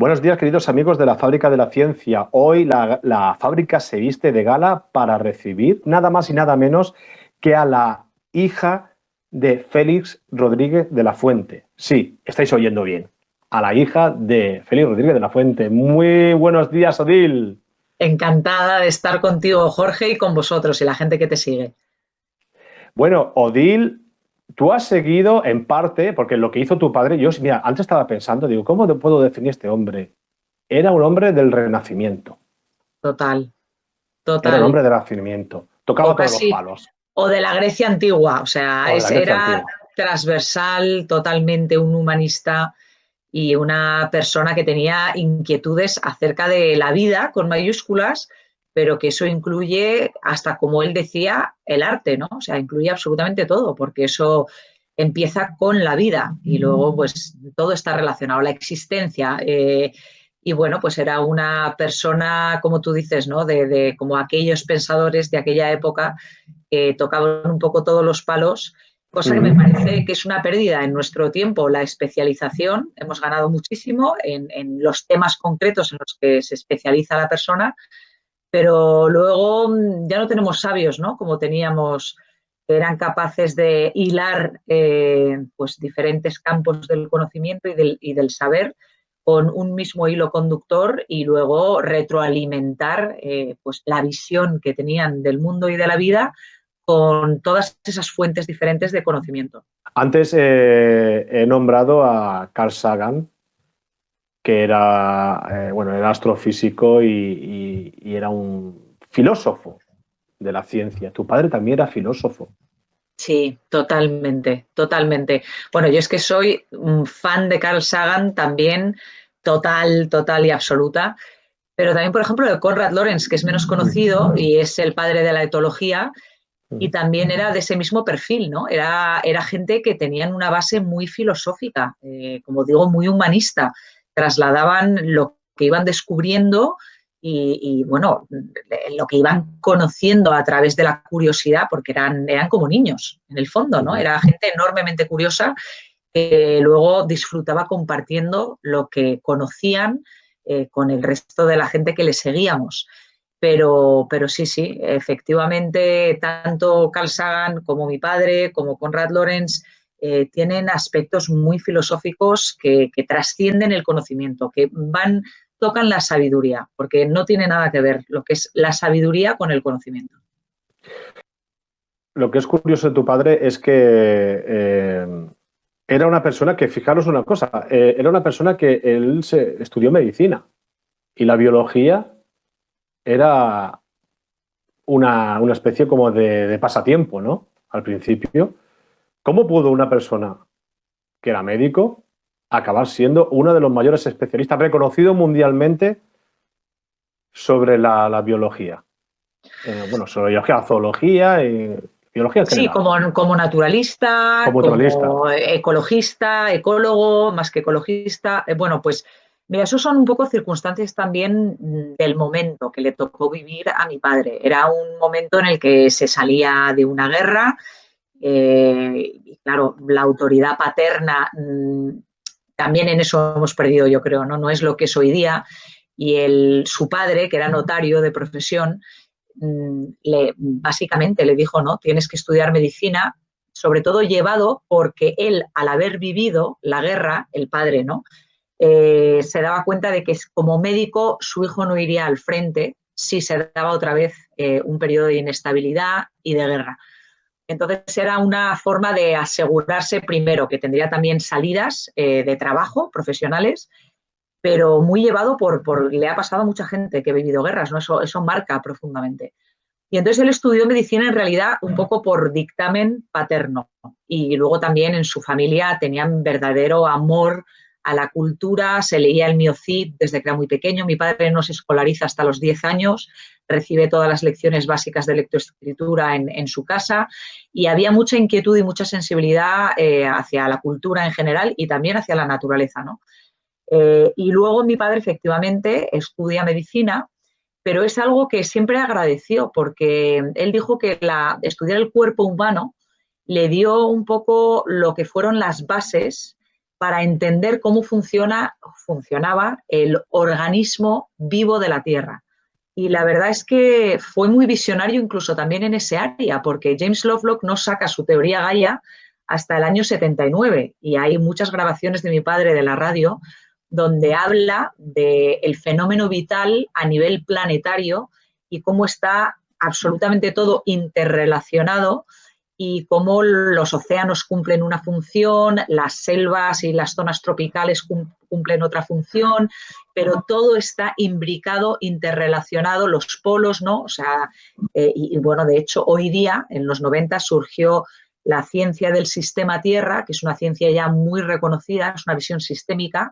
Buenos días, queridos amigos de la Fábrica de la Ciencia. Hoy la fábrica se viste de gala para recibir nada más y nada menos que a la hija de Félix Rodríguez de la Fuente. Sí, estáis oyendo bien. A la hija de Félix Rodríguez de la Fuente. Muy buenos días, Odil. Encantada de estar contigo, Jorge, y con vosotros y la gente que te sigue. Bueno, Odil, tú has seguido en parte, porque lo que hizo tu padre, mira, antes estaba pensando, digo, ¿cómo puedo definir este hombre? Era un hombre del Renacimiento. Total, Era un total. hombre del Renacimiento. O Tocaba todos los casi, palos. o de la Grecia antigua, o sea, O de la Grecia era antigua. transversal, totalmente un humanista y una persona que tenía inquietudes acerca de la vida, con mayúsculas, pero que eso incluye hasta, como él decía, el arte, ¿no? O sea, incluye absolutamente todo, porque eso empieza con la vida y luego pues todo está relacionado, la existencia. Y bueno, pues era una persona, como tú dices, ¿no? De como aquellos pensadores de aquella época que tocaban un poco todos los palos, cosa que me parece que es una pérdida en nuestro tiempo, la especialización. Hemos ganado muchísimo en los temas concretos en los que se especializa la persona, pero luego ya no tenemos sabios, ¿no? Como teníamos, que eran capaces de hilar pues diferentes campos del conocimiento y del saber con un mismo hilo conductor y luego retroalimentar pues la visión que tenían del mundo y de la vida con todas esas fuentes diferentes de conocimiento. Antes he nombrado a Carl Sagan, que era, era astrofísico y era un filósofo de la ciencia. Tu padre también era filósofo. Sí, totalmente, totalmente. Bueno, yo es que soy un fan de Carl Sagan también, total y absoluta, pero también, por ejemplo, de Konrad Lorenz, que es menos conocido y es el padre de la etología, y también era de ese mismo perfil, ¿no? Era gente que tenían una base muy filosófica, como digo, muy humanista. Trasladaban lo que iban descubriendo bueno, lo que iban conociendo a través de la curiosidad, porque eran como niños, en el fondo, ¿no? Era gente enormemente curiosa que luego disfrutaba compartiendo lo que conocían con el resto de la gente que le seguíamos. Pero sí, efectivamente, tanto Carl Sagan como mi padre, como Konrad Lorenz, tienen aspectos muy filosóficos que trascienden el conocimiento, que tocan la sabiduría, porque no tiene nada que ver lo que es la sabiduría con el conocimiento. Lo que es curioso de tu padre es que era una persona que, fijaros una cosa, era una persona que él estudió medicina y la biología era una especie como de pasatiempo, ¿no? Al principio. ¿Cómo pudo una persona que era médico acabar siendo uno de los mayores especialistas reconocido mundialmente sobre la biología? Sobre biología, zoología y biología en Sí, general, como naturalista, como naturalista. como ecologista, ecólogo, más que ecologista. Bueno, pues mira, esos son un poco circunstancias también del momento que le tocó vivir a mi padre. Era un momento en el que se salía de una guerra y claro, la autoridad paterna también en eso hemos perdido, yo creo, ¿no? No es lo que es hoy día. Y su padre, que era notario de profesión, básicamente le dijo, no, tienes que estudiar medicina, sobre todo llevado porque él, al haber vivido la guerra, el padre, ¿no? Se daba cuenta de que como médico su hijo no iría al frente si se daba otra vez un periodo de inestabilidad y de guerra. Entonces era una forma de asegurarse primero que tendría también salidas de trabajo profesionales, pero muy llevado le ha pasado a mucha gente que ha vivido guerras, ¿no? Eso marca profundamente. Y entonces él estudió medicina en realidad un poco por dictamen paterno y luego también en su familia tenían verdadero amor a la cultura, se leía el Miocid desde que era muy pequeño, mi padre no se escolariza hasta los 10 años, recibe todas las lecciones básicas de lectoescritura en su casa y había mucha inquietud y mucha sensibilidad hacia la cultura en general y también hacia la naturaleza, ¿no? Y luego mi padre efectivamente estudia medicina, pero es algo que siempre agradeció porque él dijo que estudiar el cuerpo humano le dio un poco lo que fueron las bases para entender cómo funcionaba el organismo vivo de la Tierra. Y la verdad es que fue muy visionario incluso también en ese área, porque James Lovelock no saca su teoría Gaia hasta el año 79, y hay muchas grabaciones de mi padre de la radio donde habla del fenómeno vital a nivel planetario y cómo está absolutamente todo interrelacionado y cómo los océanos cumplen una función, las selvas y las zonas tropicales cumplen otra función, pero todo está imbricado, interrelacionado, los polos, ¿no? O sea, y bueno, de hecho, hoy día, en los 90, surgió la ciencia del sistema Tierra, que es una ciencia ya muy reconocida, es una visión sistémica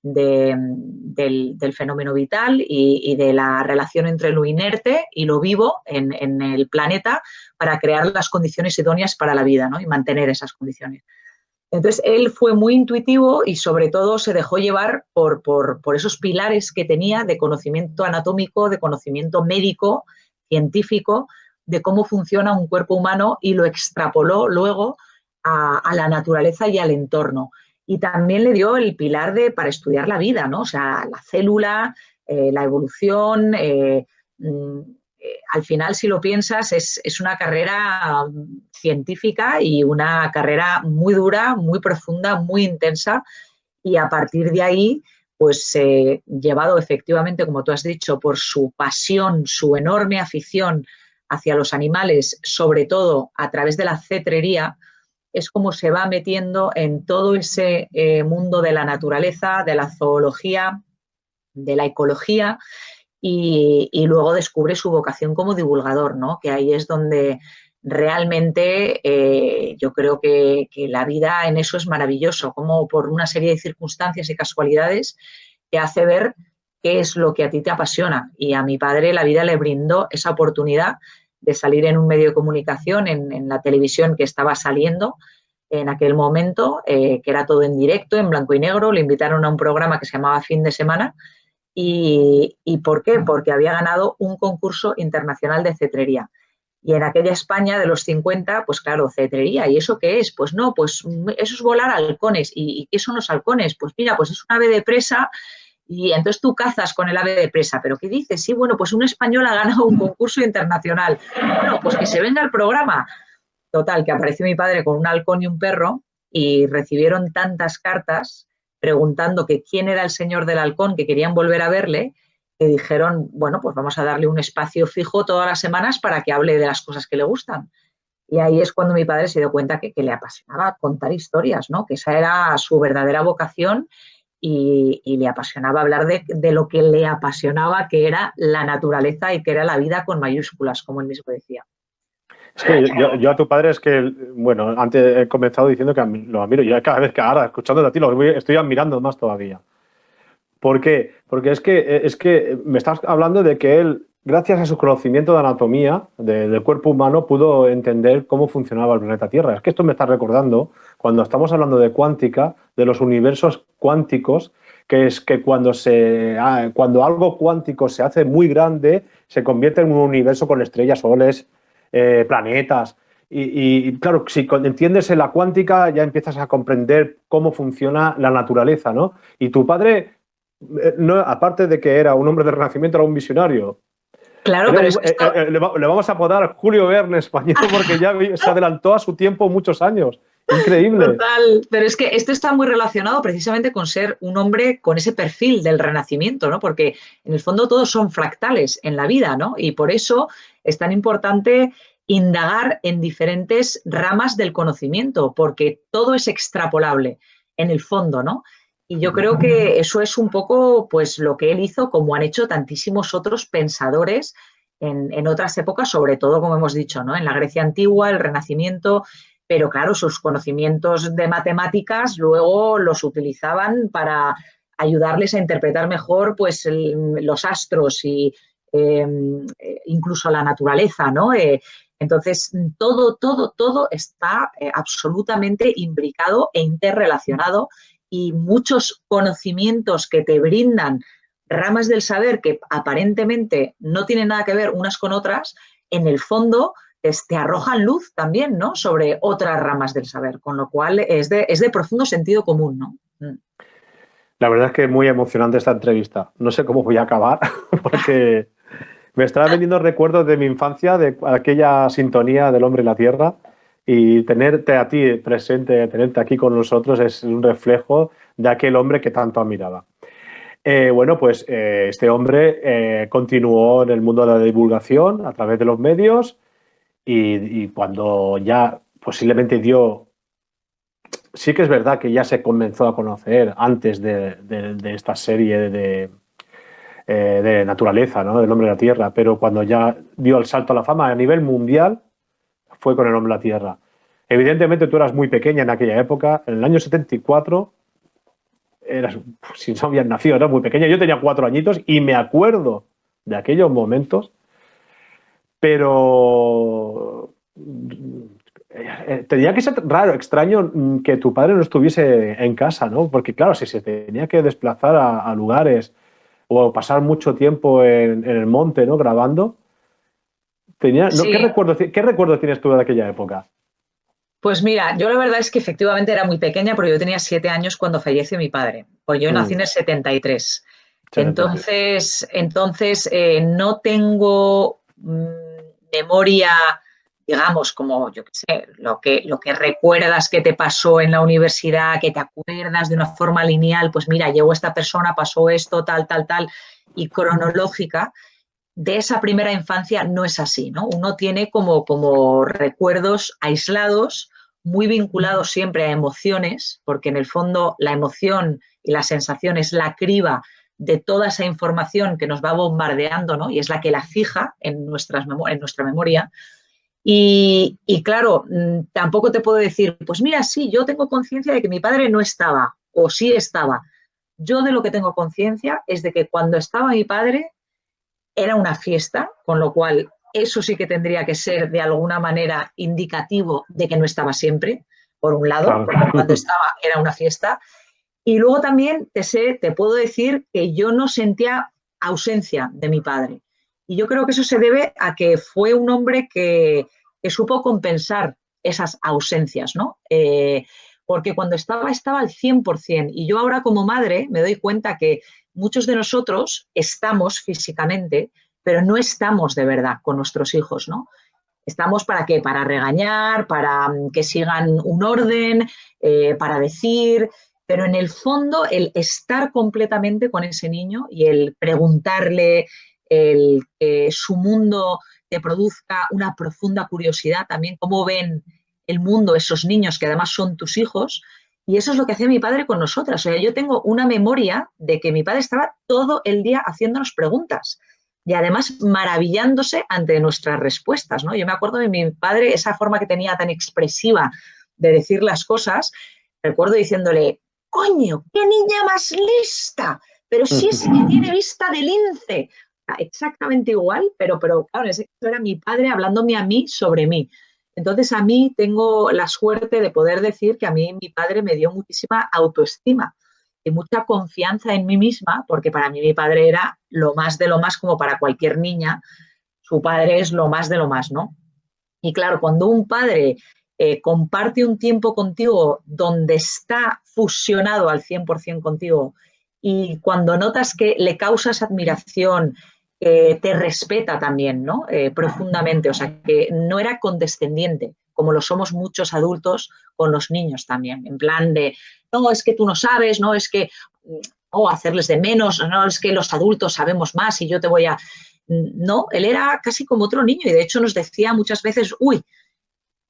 del fenómeno vital y de la relación entre lo inerte y lo vivo en el planeta para crear las condiciones idóneas para la vida, ¿no? Y mantener esas condiciones. Entonces, él fue muy intuitivo y sobre todo se dejó llevar por esos pilares que tenía de conocimiento anatómico, de conocimiento médico, científico, de cómo funciona un cuerpo humano y lo extrapoló luego a la naturaleza y al entorno. Y también le dio el pilar para estudiar la vida, ¿no? O sea, la célula, la evolución. Al final, si lo piensas, es una carrera científica y una carrera muy dura, muy profunda, muy intensa. Y a partir de ahí, pues llevado efectivamente, como tú has dicho, por su pasión, su enorme afición hacia los animales, sobre todo a través de la cetrería, es como se va metiendo en todo ese mundo de la naturaleza, de la zoología, de la ecología, y luego descubre su vocación como divulgador, ¿no? Que ahí es donde realmente yo creo que la vida en eso es maravilloso, como por una serie de circunstancias y casualidades te hace ver qué es lo que a ti te apasiona. Y a mi padre la vida le brindó esa oportunidad de salir en un medio de comunicación, en la televisión que estaba saliendo en aquel momento, que era todo en directo, en blanco y negro. Le invitaron a un programa que se llamaba Fin de Semana. ¿Y por qué? Porque había ganado un concurso internacional de cetrería. Y en aquella España de los 50, pues claro, cetrería. ¿Y eso qué es? Pues no, pues eso es volar halcones. ¿Y qué son los halcones? Pues mira, pues es un ave de presa y entonces tú cazas con el ave de presa. ¿Pero qué dices? Sí, bueno, pues un español ha ganado un concurso internacional. Bueno, pues que se venga el programa. Total, que apareció mi padre con un halcón y un perro y recibieron tantas cartas preguntando que quién era el señor del halcón, que querían volver a verle, que dijeron, bueno, pues vamos a darle un espacio fijo todas las semanas para que hable de las cosas que le gustan. Y ahí es cuando mi padre se dio cuenta que le apasionaba contar historias, ¿no? Que esa era su verdadera vocación y le apasionaba hablar de lo que le apasionaba, que era la naturaleza y que era la vida con mayúsculas, como él mismo decía. Es que yo a tu padre es que, bueno, antes he comenzado diciendo que lo admiro. Yo cada vez que ahora, escuchándote a ti, estoy admirando más todavía. ¿Por qué? Porque es que me estás hablando de que él, gracias a su conocimiento de anatomía del cuerpo humano, pudo entender cómo funcionaba el planeta Tierra. Es que esto me está recordando, cuando estamos hablando de cuántica, de los universos cuánticos, que es que cuando algo cuántico se hace muy grande, se convierte en un universo con estrellas, soles, planetas. Y claro, si entiendes en la cuántica, ya empiezas a comprender cómo funciona la naturaleza, ¿no? Y tu padre, no, aparte de que era un hombre del Renacimiento, era un visionario. Claro, pero es que le vamos a apodar Julio Verne español porque ya se adelantó a su tiempo muchos años. Increíble. Total, pero es que esto está muy relacionado precisamente con ser un hombre con ese perfil del Renacimiento, ¿no? Porque en el fondo todos son fractales en la vida, ¿no? Y por eso es tan importante indagar en diferentes ramas del conocimiento, porque todo es extrapolable en el fondo, ¿no? Y yo creo que eso es un poco pues lo que él hizo, como han hecho tantísimos otros pensadores en otras épocas, sobre todo, como hemos dicho, ¿no? En la Grecia antigua, el Renacimiento, pero claro, sus conocimientos de matemáticas luego los utilizaban para ayudarles a interpretar mejor pues los astros y incluso la naturaleza, ¿no? Entonces, todo está absolutamente imbricado e interrelacionado, y muchos conocimientos que te brindan ramas del saber que aparentemente no tienen nada que ver unas con otras, en el fondo te arrojan luz también, ¿no? Sobre otras ramas del saber, con lo cual es de profundo sentido común, ¿no? La verdad es que es muy emocionante esta entrevista. No sé cómo voy a acabar, porque me estaba veniendo recuerdos de mi infancia, de aquella sintonía del hombre y la tierra, y tenerte a ti presente, tenerte aquí con nosotros es un reflejo de aquel hombre que tanto admiraba. Bueno, pues este hombre continuó en el mundo de la divulgación a través de los medios y cuando ya posiblemente dio, sí que es verdad que ya se comenzó a conocer antes de esta serie de naturaleza, ¿no? Del hombre de la tierra, pero cuando ya dio el salto a la fama a nivel mundial fue con el hombre de la tierra. Evidentemente tú eras muy pequeña en aquella época, en el año 74 eras, si no habías nacido, eras muy pequeña. Yo tenía 4 añitos y me acuerdo de aquellos momentos, pero tenía que ser raro, extraño que tu padre no estuviese en casa, ¿no? Porque claro, si se tenía que desplazar a lugares o pasar mucho tiempo en el monte, ¿no? Grabando, tenía, ¿no? Sí. ¿Qué recuerdo tienes tú de aquella época? Pues mira, yo la verdad es que efectivamente era muy pequeña, porque yo tenía 7 años cuando falleció mi padre. Pues yo nací en el 73. 73. Entonces no tengo memoria, digamos, como yo qué sé, lo que recuerdas que te pasó en la universidad, que te acuerdas de una forma lineal, pues mira, llegó esta persona, pasó esto, tal, tal, tal, y cronológica. De esa primera infancia no es así, ¿no? Uno tiene como recuerdos aislados, muy vinculados siempre a emociones, porque en el fondo la emoción y la sensación es la criba de toda esa información que nos va bombardeando, ¿no? Y es la que la fija en nuestra memoria. Y claro, tampoco te puedo decir, pues mira, sí, yo tengo conciencia de que mi padre no estaba, o sí estaba. Yo de lo que tengo conciencia es de que cuando estaba mi padre era una fiesta, con lo cual eso sí que tendría que ser de alguna manera indicativo de que no estaba siempre, por un lado, Claro. porque cuando estaba era una fiesta. Y luego también te puedo decir que yo no sentía ausencia de mi padre. Y yo creo que eso se debe a que fue un hombre que supo compensar esas ausencias, ¿no? Porque cuando estaba al 100%. Y yo ahora como madre me doy cuenta que muchos de nosotros estamos físicamente, pero no estamos de verdad con nuestros hijos, ¿no? ¿Estamos para qué? Para regañar, para que sigan un orden, para decir, pero en el fondo el estar completamente con ese niño y el preguntarle, el que su mundo te produzca una profunda curiosidad también, cómo ven el mundo esos niños que además son tus hijos. Y eso es lo que hacía mi padre con nosotras. O sea, yo tengo una memoria de que mi padre estaba todo el día haciéndonos preguntas y además maravillándose ante nuestras respuestas, ¿no? Yo me acuerdo de mi padre, esa forma que tenía tan expresiva de decir las cosas, recuerdo diciéndole, coño, qué niña más lista, pero si es que tiene vista de lince. Exactamente igual, pero claro, en ese caso era mi padre hablándome a mí sobre mí. Entonces a mí tengo la suerte de poder decir que a mí mi padre me dio muchísima autoestima y mucha confianza en mí misma, porque para mí mi padre era lo más de lo más, como para cualquier niña, su padre es lo más de lo más, ¿no? Y claro, cuando un padre comparte un tiempo contigo donde está fusionado al 100% contigo y cuando notas que le causas admiración, te respeta también, ¿no? Profundamente, o sea, que no era condescendiente, como lo somos muchos adultos con los niños también, en plan de, no, es que tú no sabes, no, es que, o hacerles de menos, no, es que los adultos sabemos más y yo te voy a... No, él era casi como otro niño y de hecho nos decía muchas veces, uy,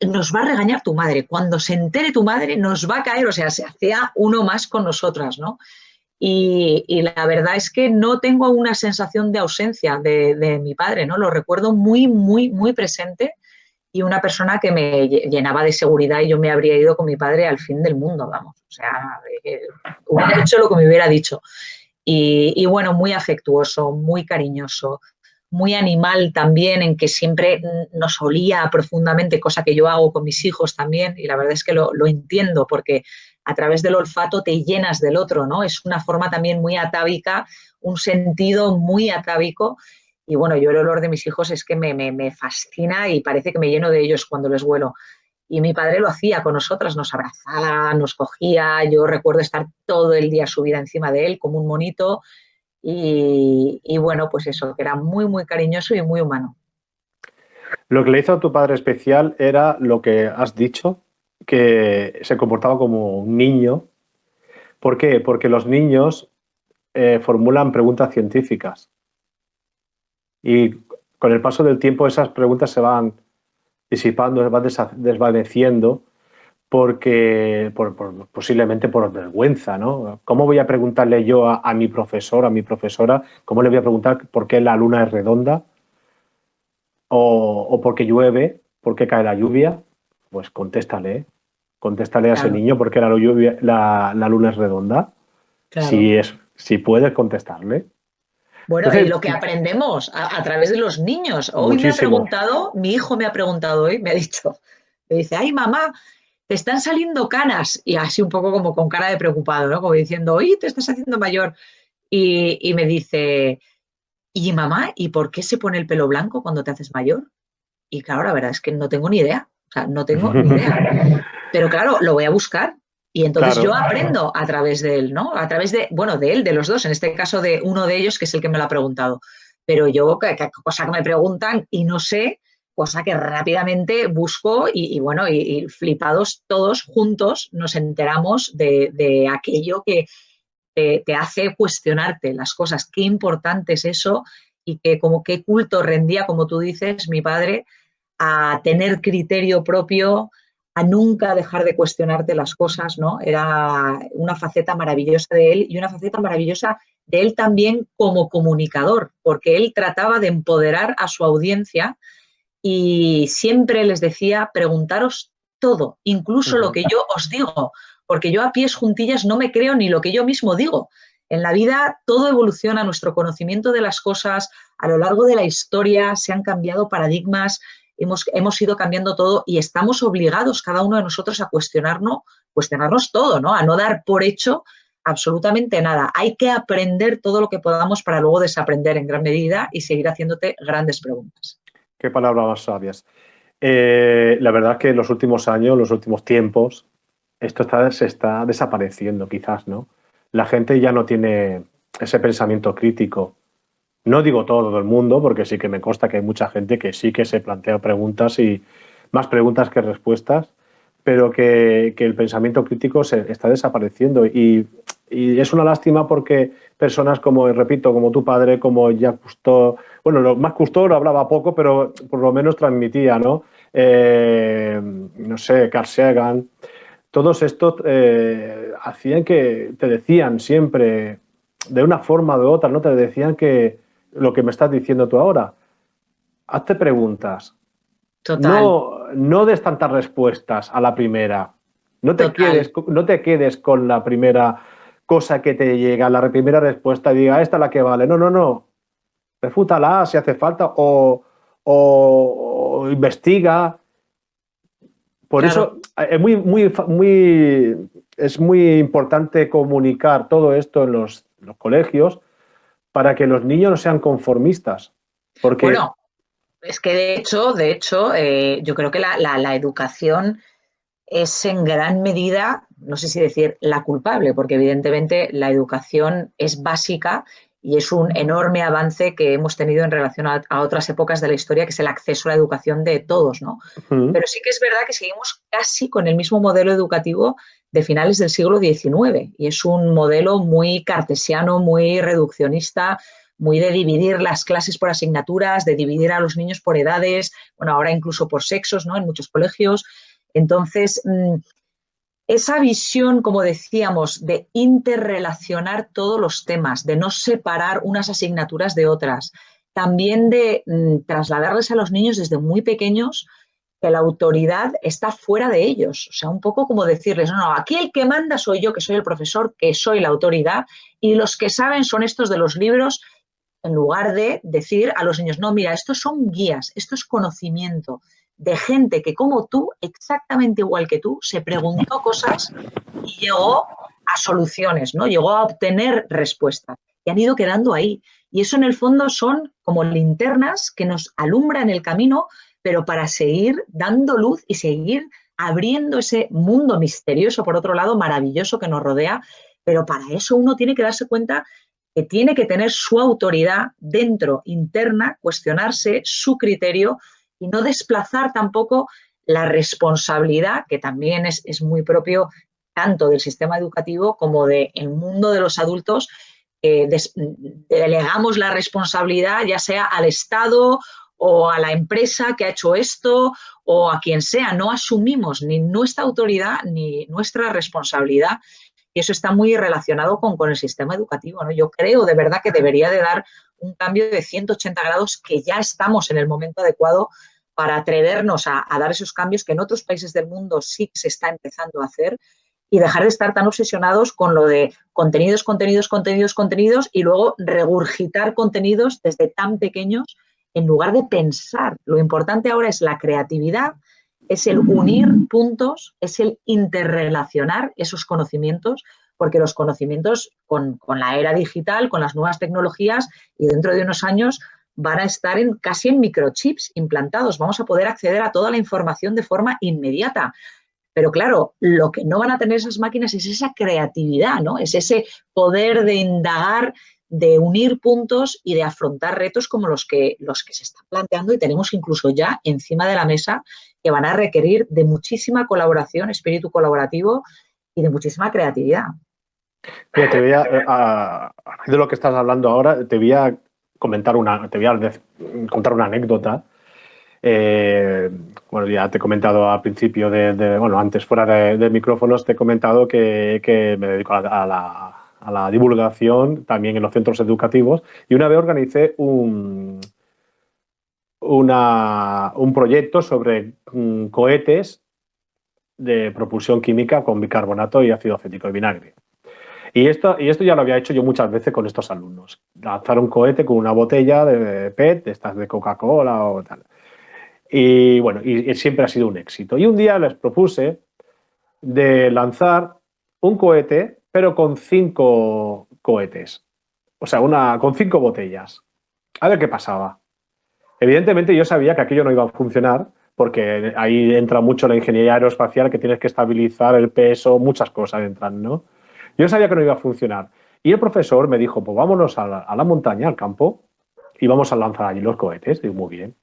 nos va a regañar tu madre, cuando se entere tu madre nos va a caer, o sea, se hacía uno más con nosotras, ¿no? Y la verdad es que no tengo una sensación de ausencia de mi padre, ¿no? Lo recuerdo muy, muy, muy presente y una persona que me llenaba de seguridad y yo me habría ido con mi padre al fin del mundo, vamos. O sea, hubiera hecho lo que me hubiera dicho. Y bueno, muy afectuoso, muy cariñoso, muy animal también, en que siempre nos olía profundamente, cosa que yo hago con mis hijos también, y la verdad es que lo entiendo, porque a través del olfato te llenas del otro, ¿no? Es una forma también muy atávica, un sentido muy atávico, Y bueno, yo el olor de mis hijos es que me fascina y parece que me lleno de ellos cuando les huelo. Y mi padre lo hacía con nosotras, nos abrazaba, nos cogía. Yo recuerdo estar todo el día subida encima de él como un monito. Y bueno, pues eso, que era muy, muy cariñoso y muy humano. Lo que le hizo a tu padre especial era lo que has dicho, que se comportaba como un niño. ¿Por qué? Porque los niños formulan preguntas científicas y con el paso del tiempo esas preguntas se van disipando, se van desvaneciendo porque posiblemente por vergüenza, ¿no? ¿Cómo voy a preguntarle yo a mi profesor, a mi profesora, cómo le voy a preguntar por qué la luna es redonda o por qué llueve, por qué cae la lluvia? Pues contéstale a ese Claro, niño por qué la luna es redonda, claro. si puedes contestarle. Bueno, y Entonces, lo que aprendemos a través de los niños. Hoy me ha muchísimo. preguntado, mi hijo me ha preguntado hoy, me ha dicho, me dice, ay mamá, te están saliendo canas. Y así un poco como con cara de preocupado, ¿no? Como diciendo, oye, te estás haciendo mayor. Y me dice, y mamá, ¿y por qué se pone el pelo blanco cuando te haces mayor? Y claro, la verdad es que no tengo ni idea. O sea, no tengo ni idea. Pero claro, lo voy a buscar y entonces yo Claro, aprendo a través de él, ¿no? A través de, bueno, de él, de los dos, en este caso de uno de ellos, que es el que me lo ha preguntado. Pero yo, cosa que me preguntan y no sé, cosa que rápidamente busco y bueno, y flipados todos juntos nos enteramos de aquello que te hace cuestionarte las cosas, qué importante es eso y que como qué culto rendía, como tú dices, mi padre, a tener criterio propio, a nunca dejar de cuestionarte las cosas, ¿no? Era una faceta maravillosa de él y una faceta maravillosa de él también como comunicador, porque él trataba de empoderar a su audiencia y siempre les decía, preguntaros todo, incluso lo uh-huh. que yo os digo, porque yo a pies juntillas no me creo ni lo que yo mismo digo. En la vida todo evoluciona, nuestro conocimiento de las cosas, a lo largo de la historia se han cambiado paradigmas, hemos ido cambiando todo y estamos obligados cada uno de nosotros a cuestionarnos todo, ¿no? A no dar por hecho absolutamente nada. Hay que aprender todo lo que podamos para luego desaprender en gran medida y seguir haciéndote grandes preguntas. Qué palabras más sabias. La verdad es que en los últimos años, los últimos tiempos, se está desapareciendo quizás, ¿no? La gente ya no tiene ese pensamiento crítico. No digo todo el mundo, porque sí que me consta que hay mucha gente que sí que se plantea preguntas y más preguntas que respuestas, pero que el pensamiento crítico se está desapareciendo y es una lástima porque personas como, repito, como tu padre, como Jacques Cousteau, bueno, más Cousteau lo hablaba poco, pero por lo menos transmitía, ¿no? No sé, Carl Sagan, todos estos hacían que te decían siempre, de una forma o de otra, ¿no? Te decían que lo que me estás diciendo tú ahora, hazte preguntas, Total, no des tantas respuestas a la primera, total. no te quedes con la primera cosa que te llega, la primera respuesta y diga, esta es la que vale. No, no, no, refútala si hace falta o investiga. Por Claro, eso es muy importante comunicar todo esto en los colegios para que los niños no sean conformistas. Porque, bueno, es que de hecho, yo creo que la educación es en gran medida, no sé si decir la culpable, porque evidentemente la educación es básica y es un enorme avance que hemos tenido en relación a otras épocas de la historia, que es el acceso a la educación de todos, ¿no? mm, Pero sí que es verdad que seguimos casi con el mismo modelo educativo de finales del siglo XIX y es un modelo muy cartesiano, muy reduccionista, muy de dividir las clases por asignaturas, de dividir a los niños por edades, bueno, ahora incluso por sexos, ¿no? En muchos colegios. Entonces, esa visión, como decíamos, de interrelacionar todos los temas, de no separar unas asignaturas de otras, también de trasladarles a los niños desde muy pequeños que la autoridad está fuera de ellos. O sea, un poco como decirles, no, no, aquí el que manda soy yo, que soy el profesor, que soy la autoridad, y los que saben son estos de los libros, en lugar de decir a los niños, no, mira, estos son guías, esto es conocimiento de gente que como tú, exactamente igual que tú, se preguntó cosas y llegó a soluciones, ¿no? Llegó a obtener respuestas. que han ido quedando ahí. Y eso en el fondo son como linternas que nos alumbran el camino, pero para seguir dando luz y seguir abriendo ese mundo misterioso, por otro lado, maravilloso que nos rodea. Pero para eso uno tiene que darse cuenta que tiene que tener su autoridad dentro, interna, cuestionarse su criterio y no desplazar tampoco la responsabilidad, que también es muy propio tanto del sistema educativo como del mundo de los adultos. Delegamos la responsabilidad ya sea al Estado o a la empresa que ha hecho esto o a quien sea. No asumimos ni nuestra autoridad ni nuestra responsabilidad. Y eso está muy relacionado con el sistema educativo, ¿no? Yo creo de verdad que debería de dar un cambio de 180 grados, que ya estamos en el momento adecuado para atrevernos a dar esos cambios que en otros países del mundo sí se está empezando a hacer, y dejar de estar tan obsesionados con lo de contenidos, contenidos, contenidos, contenidos, y luego regurgitar contenidos desde tan pequeños en lugar de pensar. Lo importante ahora es la creatividad, es el unir puntos, es el interrelacionar esos conocimientos, porque los conocimientos con la era digital, con las nuevas tecnologías, y dentro de unos años van a estar casi en microchips implantados. Vamos a poder acceder a toda la información de forma inmediata. Pero claro, lo que no van a tener esas máquinas es esa creatividad, ¿no? Es ese poder de indagar, de unir puntos y de afrontar retos como los que se están planteando, y tenemos incluso ya encima de la mesa, que van a requerir de muchísima colaboración, espíritu colaborativo y de muchísima creatividad. Mira, te voy de lo que estás hablando ahora, te voy a contar una anécdota. Bueno, ya te he comentado al principio bueno, antes fuera de micrófonos, te he comentado que me dedico a la divulgación también en los centros educativos, y una vez organicé un proyecto sobre cohetes de propulsión química con bicarbonato y ácido acético de vinagre. Y esto ya lo había hecho yo muchas veces con estos alumnos. Lanzar un cohete con una botella de PET, de estas de Coca-Cola o tal. Y bueno, y siempre ha sido un éxito. Y un día les propuse de lanzar un cohete, pero con 5 cohetes. O sea, con 5 botellas. A ver qué pasaba. Evidentemente yo sabía que aquello no iba a funcionar, porque ahí entra mucho la ingeniería aeroespacial, que tienes que estabilizar el peso, muchas cosas entran, ¿no? Yo sabía que no iba a funcionar. Y el profesor me dijo, pues vámonos a la montaña, al campo, y vamos a lanzar allí los cohetes. Digo, muy bien.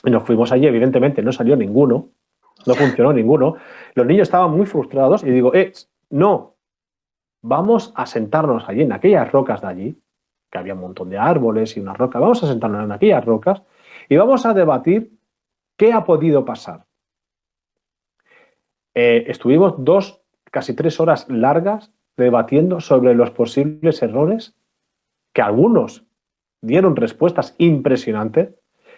Y nos fuimos allí, evidentemente no salió ninguno, no funcionó ninguno. Los niños estaban muy frustrados y digo, no, vamos a sentarnos allí en aquellas rocas de allí, que había un montón de árboles y unas rocas, vamos a sentarnos en aquellas rocas y vamos a debatir qué ha podido pasar. Estuvimos casi 3 horas largas debatiendo sobre los posibles errores, que algunos dieron respuestas impresionantes,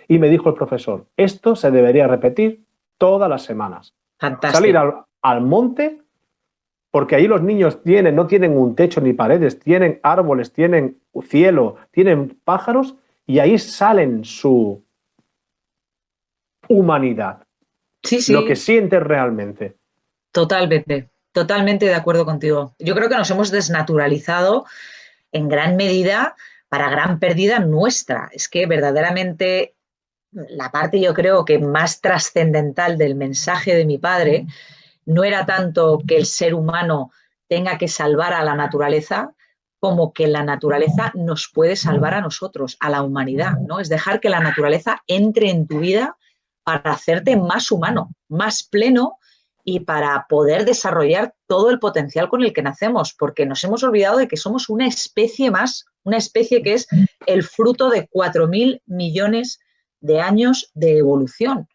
y me dijo el profesor, esto se debería repetir todas las semanas. Fantástico. Salir al monte, porque ahí los niños no tienen un techo ni paredes, tienen árboles, tienen cielo, tienen pájaros, y ahí salen su humanidad, Sí, sí. lo que sienten realmente. Totalmente, totalmente de acuerdo contigo. Yo creo que nos hemos desnaturalizado en gran medida para gran pérdida nuestra. Es que verdaderamente la parte, yo creo, que más trascendental del mensaje de mi padre no era tanto que el ser humano tenga que salvar a la naturaleza, como que la naturaleza nos puede salvar a nosotros, a la humanidad, ¿no? Es dejar que la naturaleza entre en tu vida para hacerte más humano, más pleno, y para poder desarrollar todo el potencial con el que nacemos, porque nos hemos olvidado de que somos una especie más, una especie que es el fruto de 4.000 millones de años de evolución.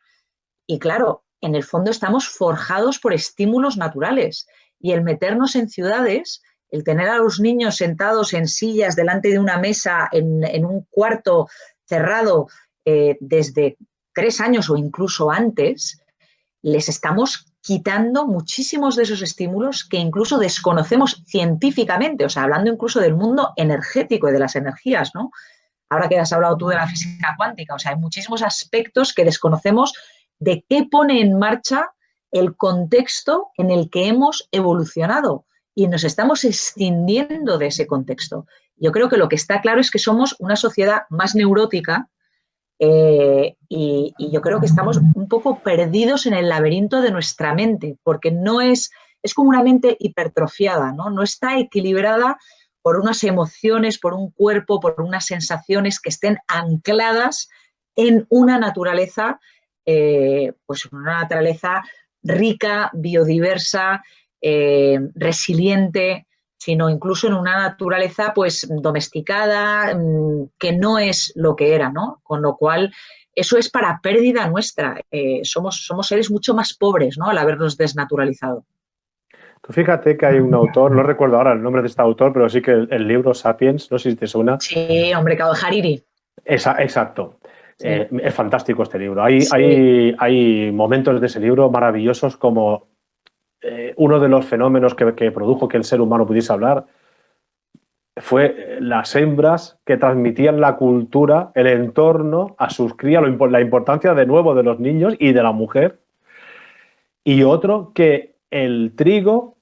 Y claro, en el fondo estamos forjados por estímulos naturales, y el meternos en ciudades, el tener a los niños sentados en sillas delante de una mesa en un cuarto cerrado desde 3 años o incluso antes, les estamos quitando muchísimos de esos estímulos que incluso desconocemos científicamente, o sea, hablando incluso del mundo energético y de las energías, ¿no? Ahora que has hablado tú de la física cuántica, o sea, hay muchísimos aspectos que desconocemos de qué pone en marcha el contexto en el que hemos evolucionado, y nos estamos escindiendo de ese contexto. Yo creo que lo que está claro es que somos una sociedad más neurótica y yo creo que estamos un poco perdidos en el laberinto de nuestra mente, porque es como una mente hipertrofiada, ¿no? No está equilibrada por unas emociones, por un cuerpo, por unas sensaciones que estén ancladas en una naturaleza, pues una naturaleza rica, biodiversa, resiliente, sino incluso en una naturaleza pues domesticada, que no es lo que era, ¿no? Con lo cual, eso es para pérdida nuestra. Somos seres mucho más pobres, ¿no? Al habernos desnaturalizado. Tú fíjate que hay un autor, no recuerdo ahora el nombre de este autor, pero sí que el libro Sapiens, no sé si te suena. Sí, hombre, Hariri. Exacto. Sí. Es fantástico este libro. Hay, Sí. hay momentos de ese libro maravillosos como uno de los fenómenos que produjo que el ser humano pudiese hablar fue las hembras que transmitían la cultura, el entorno a sus crías, la importancia de nuevo de los niños y de la mujer. Y otro que el trigo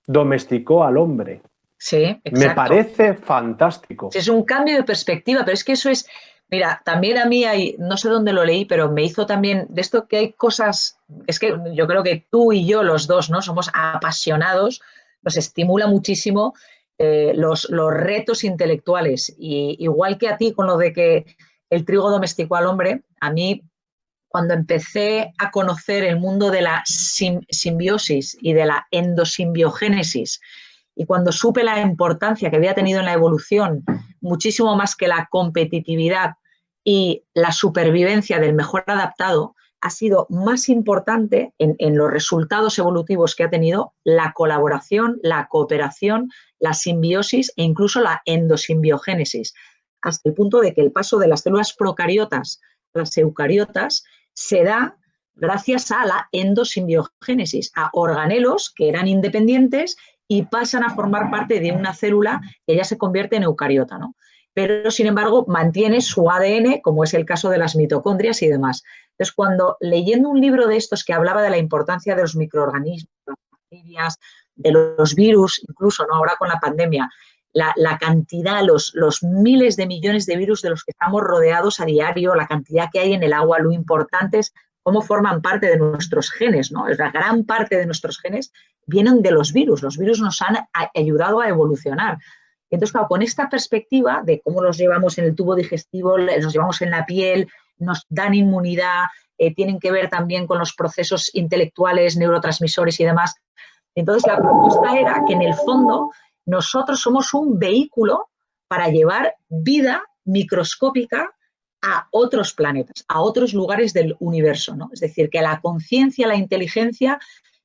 domesticó al hombre. Sí, Me exacto. parece fantástico. Sí, es un cambio de perspectiva, pero es que eso es, mira, también a mí hay, no sé dónde lo leí, pero me hizo también de esto que hay cosas, es que yo creo que tú y yo los dos, ¿no? Somos apasionados, nos estimula muchísimo los retos intelectuales. Y igual que a ti con lo de que el trigo domesticó al hombre, a mí cuando empecé a conocer el mundo de la simbiosis y de la endosimbiogénesis, y cuando supe la importancia que había tenido en la evolución, muchísimo más que la competitividad y la supervivencia del mejor adaptado, ha sido más importante en los resultados evolutivos que ha tenido la colaboración, la cooperación, la simbiosis e incluso la endosimbiogénesis, hasta el punto de que el paso de las células procariotas a las eucariotas se da gracias a la endosimbiogenesis, a organelos que eran independientes y pasan a formar parte de una célula que ya se convierte en eucariota, ¿no? Pero, sin embargo, mantiene su ADN, como es el caso de las mitocondrias y demás. Entonces, cuando leyendo un libro de estos que hablaba de la importancia de los microorganismos, de las bacterias, de los virus, incluso, ¿no? Ahora con la pandemia, la cantidad, los miles de millones de virus de los que estamos rodeados a diario, la cantidad que hay en el agua, lo importante es cómo forman parte de nuestros genes, ¿no? La gran parte de nuestros genes vienen de los virus nos han ayudado a evolucionar. Entonces, claro, con esta perspectiva de cómo los llevamos en el tubo digestivo, los llevamos en la piel, nos dan inmunidad, tienen que ver también con los procesos intelectuales, neurotransmisores y demás. Entonces, la propuesta era que en el fondo nosotros somos un vehículo para llevar vida microscópica a otros planetas, a otros lugares del universo, ¿no? Es decir, que la conciencia, la inteligencia,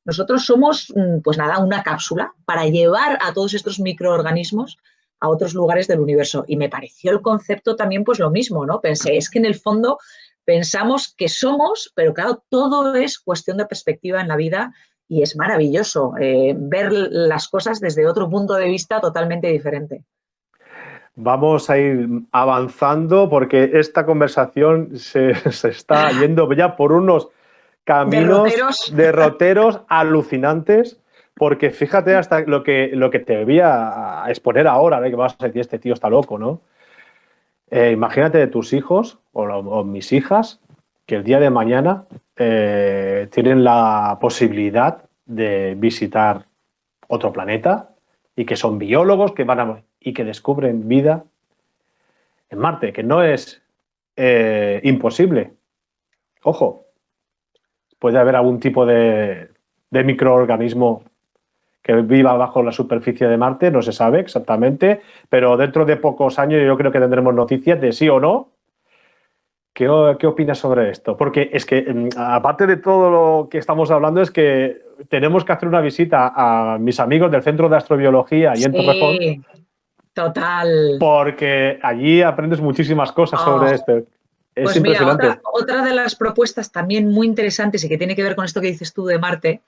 nosotros somos, pues nada, una cápsula para llevar a todos estos microorganismos a otros lugares del universo. Y me pareció el concepto también pues lo mismo, ¿no? Pensé, es que en el fondo pensamos que somos, pero claro, todo es cuestión de perspectiva en la vida y es maravilloso ver las cosas desde otro punto de vista totalmente diferente. Vamos a ir avanzando porque esta conversación se está yendo ya por unos caminos derroteros alucinantes, porque fíjate hasta lo que te voy a exponer ahora, ¿no? Que vas a decir, este tío está loco, ¿no? Imagínate de tus hijos o mis hijas que el día de mañana tienen la posibilidad de visitar otro planeta y que son biólogos que y que descubren vida en Marte, que no es imposible. Ojo, puede haber algún tipo de microorganismo que viva bajo la superficie de Marte, no se sabe exactamente, pero dentro de pocos años yo creo que tendremos noticias de sí o no. ¿Qué opinas sobre esto? Porque es que, aparte de todo lo que estamos hablando, es que tenemos que hacer una visita a mis amigos del Centro de Astrobiología y en Torrejón. Sí, total. Porque allí aprendes muchísimas cosas sobre esto. Es Pues mira, impresionante. otra de las propuestas también muy interesantes y que tiene que ver con esto que dices tú de Marte,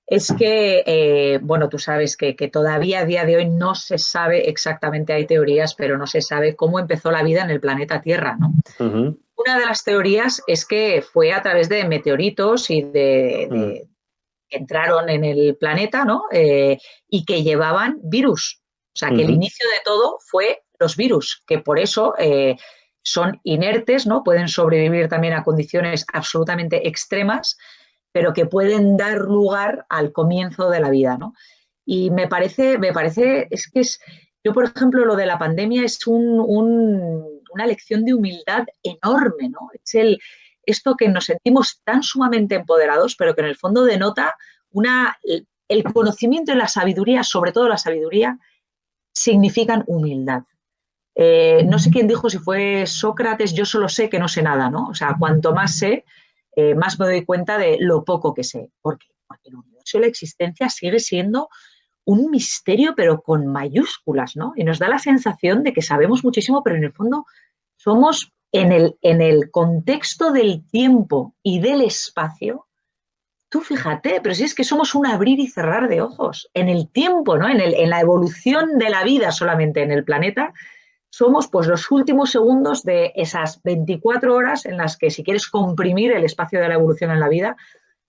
es que, bueno, tú sabes que todavía a día de hoy no se sabe exactamente, hay teorías, pero no se sabe cómo empezó la vida en el planeta Tierra, ¿no? Uh-huh. Una de las teorías es que fue a través de meteoritos y que entraron en el planeta, ¿no? Y que llevaban virus. O sea, que el inicio de todo fue los virus, que por eso son inertes, ¿no? Pueden sobrevivir también a condiciones absolutamente extremas, pero que pueden dar lugar al comienzo de la vida, ¿no? Y me parece, yo por ejemplo, lo de la pandemia es una lección de humildad enorme, ¿no? Esto que nos sentimos tan sumamente empoderados, pero que en el fondo denota el conocimiento y la sabiduría, sobre todo la sabiduría, significan humildad. No sé quién dijo, si fue Sócrates, yo solo sé que no sé nada, ¿no? O sea, cuanto más sé, más me doy cuenta de lo poco que sé. ¿Por qué? Porque el universo y la existencia sigue siendo un misterio, pero con mayúsculas, ¿no? Y nos da la sensación de que sabemos muchísimo, pero en el fondo somos en el contexto del tiempo y del espacio. Tú fíjate, pero si es que somos un abrir y cerrar de ojos. En el tiempo, ¿no? En la evolución de la vida solamente en el planeta, somos pues los últimos segundos de esas 24 horas en las que, si quieres comprimir el espacio de la evolución en la vida,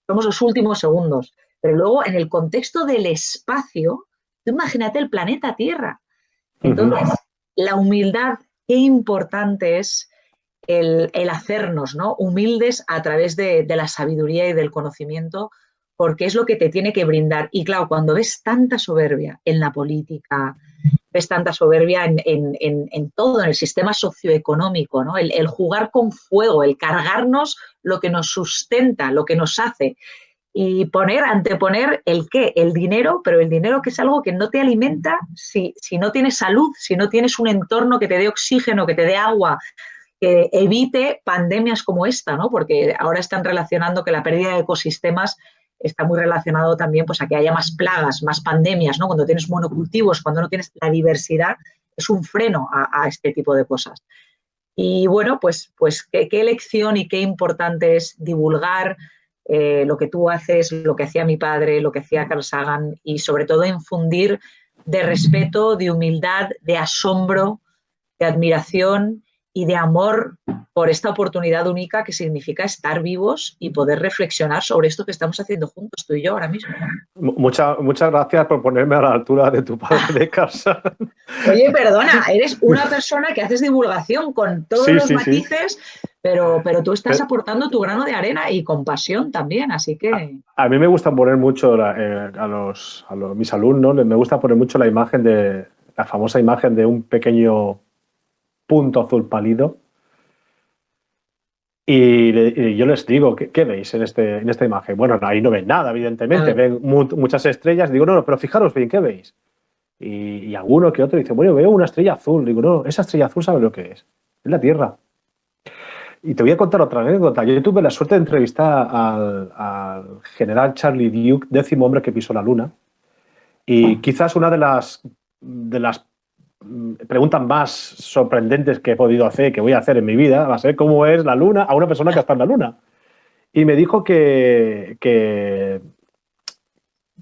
somos los últimos segundos. Pero luego, en el contexto del espacio, tú imagínate el planeta Tierra. Entonces, la humildad, qué importante es el hacernos, ¿no? Humildes a través de la sabiduría y del conocimiento, porque es lo que te tiene que brindar. Y claro, cuando ves tanta soberbia en la política, ves tanta soberbia en todo, en el sistema socioeconómico, ¿no? El jugar con fuego, el cargarnos lo que nos sustenta, lo que nos hace, y anteponer el qué, el dinero, pero el dinero que es algo que no te alimenta si no tienes salud, si no tienes un entorno que te dé oxígeno, que te dé agua, que evite pandemias como esta, ¿no? Porque ahora están relacionando que la pérdida de ecosistemas está muy relacionado también pues, a que haya más plagas, más pandemias, ¿no? Cuando tienes monocultivos, cuando no tienes la diversidad, es un freno a este tipo de cosas. Y bueno, pues qué lección y qué importante es divulgar lo que tú haces, lo que hacía mi padre, lo que hacía Carl Sagan, y sobre todo infundir de respeto, de humildad, de asombro, de admiración y de amor por esta oportunidad única que significa estar vivos y poder reflexionar sobre esto que estamos haciendo juntos, tú y yo ahora mismo. Muchas gracias por ponerme a la altura de tu padre de casa. Oye, perdona, eres una persona que haces divulgación con todos los matices, pero tú estás aportando tu grano de arena y con pasión también, así que... A mí me gusta poner mucho mis alumnos, me gusta poner mucho la famosa imagen de un pequeño punto azul pálido. Y yo les digo, ¿qué veis en esta imagen? Bueno, ahí no ven nada, evidentemente, ven muchas estrellas. Digo, no, pero fijaros bien, ¿qué veis? Y alguno que otro dice, bueno, veo una estrella azul. Digo, no, esa estrella azul, ¿sabes lo que es? Es la Tierra. Y te voy a contar otra anécdota. Yo tuve la suerte de entrevistar al general Charlie Duke, 10º hombre que pisó la Luna. Y quizás una de las preguntas más sorprendentes que he podido hacer, que voy a hacer en mi vida, va a ser cómo es la Luna a una persona que está en la Luna. Y me dijo que